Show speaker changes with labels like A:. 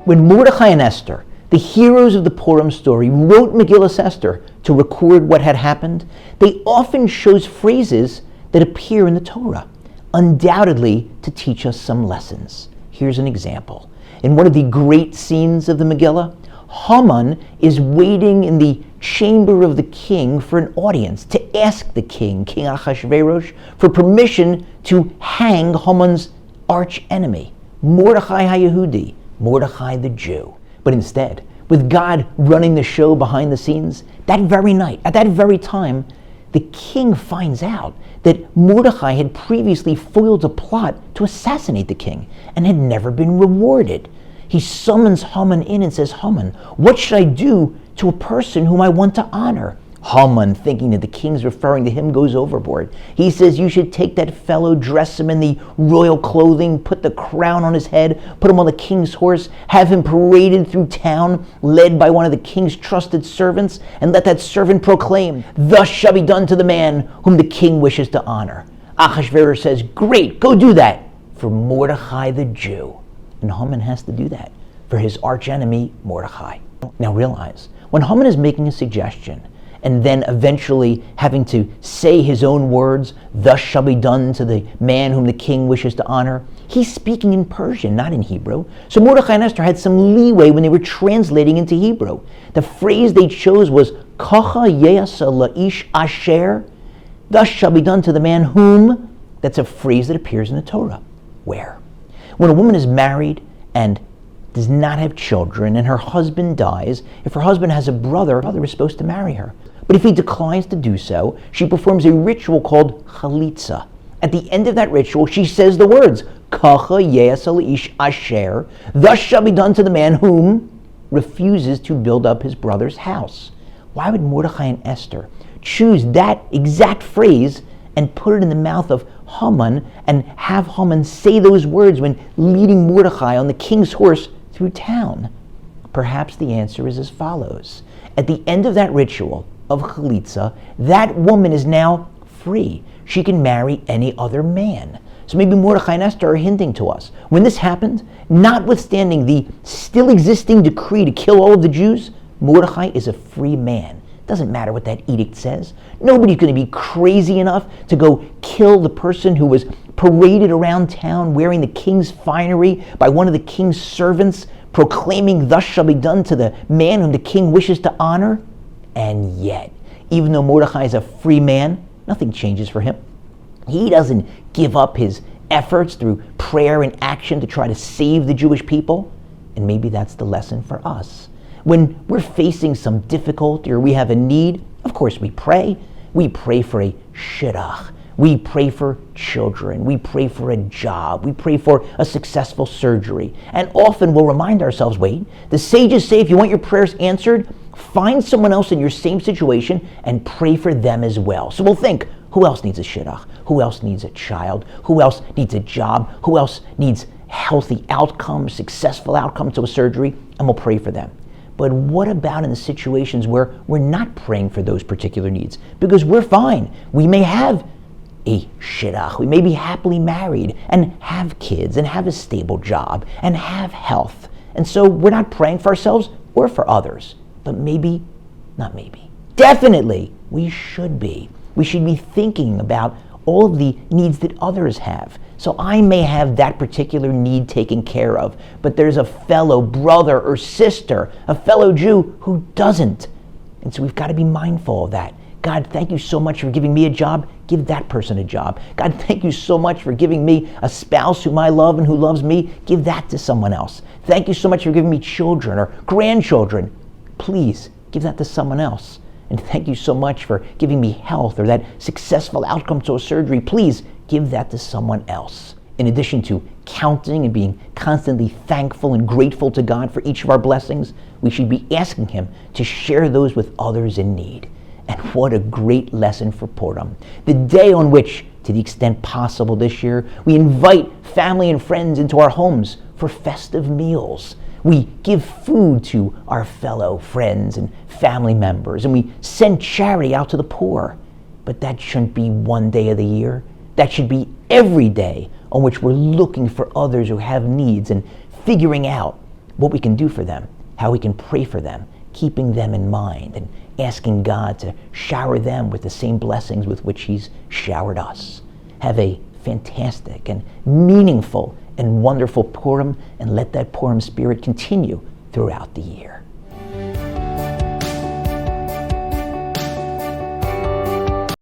A: When Mordechai and Esther, the heroes of the Purim story, wrote Megillas Esther to record what had happened, they often chose phrases that appear in the Torah, undoubtedly to teach us some lessons. Here's an example. In one of the great scenes of the Megillah, Haman is waiting in the chamber of the king for an audience to ask the king, King Achashverosh, for permission to hang Haman's arch enemy, Mordechai HaYehudi, Mordechai the Jew. But instead, with God running the show behind the scenes, that very night, at that very time, the king finds out that Mordechai had previously foiled a plot to assassinate the king and had never been rewarded. He summons Haman in and says, Haman, what should I do to a person whom I want to honor? Haman, thinking that the king's referring to him, goes overboard. He says, you should take that fellow, dress him in the royal clothing, put the crown on his head, put him on the king's horse, have him paraded through town, led by one of the king's trusted servants, and let that servant proclaim, thus shall be done to the man whom the king wishes to honor. Achashverosh says, great, go do that for Mordechai the Jew. And Haman has to do that for his archenemy, Mordechai. Now realize, when Haman is making a suggestion, and then eventually having to say his own words, thus shall be done to the man whom the king wishes to honor, he's speaking in Persian, not in Hebrew. So Mordechai and Esther had some leeway when they were translating into Hebrew. The phrase they chose was, Kacha ye'asa la'ish asher, thus shall be done to the man whom. That's a phrase that appears in the Torah. Where? When a woman is married and does not have children and her husband dies, if her husband has a brother, the brother is supposed to marry her. But if he declines to do so, she performs a ritual called chalitza. At the end of that ritual, she says the words, Kacha ye'asa la'ish asher, thus shall be done to the man whom refuses to build up his brother's house. Why would Mordechai and Esther choose that exact phrase and put it in the mouth of Haman and have Haman say those words when leading Mordechai on the king's horse through town? Perhaps the answer is as follows. At the end of that ritual of chalitza, that woman is now free. She can marry any other man. So maybe Mordechai and Esther are hinting to us. When this happened, notwithstanding the still existing decree to kill all of the Jews, Mordechai is a free man. Doesn't matter what that edict says. Nobody's going to be crazy enough to go kill the person who was paraded around town wearing the king's finery by one of the king's servants, proclaiming, thus shall be done to the man whom the king wishes to honor. And yet, even though Mordechai is a free man, nothing changes for him. He doesn't give up his efforts through prayer and action to try to save the Jewish people. And maybe that's the lesson for us. When we're facing some difficulty or we have a need, of course we pray. We pray for a shidduch. We pray for children. We pray for a job. We pray for a successful surgery. And often we'll remind ourselves, wait, the sages say if you want your prayers answered, find someone else in your same situation and pray for them as well. So we'll think, who else needs a shidduch? Who else needs a child? Who else needs a job? Who else needs healthy outcomes, successful outcomes to a surgery? And we'll pray for them. But what about in the situations where we're not praying for those particular needs? Because we're fine. We may have a shidduch. We may be happily married and have kids and have a stable job and have health. And so we're not praying for ourselves or for others. But maybe, not maybe, definitely we should be. We should be thinking about all of the needs that others have. So I may have that particular need taken care of, but there's a fellow brother or sister, a fellow Jew who doesn't. And so we've got to be mindful of that. God, thank you so much for giving me a job. Give that person a job. God, thank you so much for giving me a spouse whom I love and who loves me. Give that to someone else. Thank you so much for giving me children or grandchildren. Please give that to someone else. And thank you so much for giving me health or that successful outcome to a surgery. Please give that to someone else. In addition to counting and being constantly thankful and grateful to God for each of our blessings, we should be asking Him to share those with others in need. And what a great lesson for Purim, the day on which, to the extent possible this year, we invite family and friends into our homes for festive meals. We give food to our fellow friends and family members, and we send charity out to the poor. But that shouldn't be one day of the year. That should be every day on which we're looking for others who have needs and figuring out what we can do for them, how we can pray for them, keeping them in mind and asking God to shower them with the same blessings with which He's showered us. Have a fantastic and meaningful and wonderful Purim, and let that Purim spirit continue throughout the year.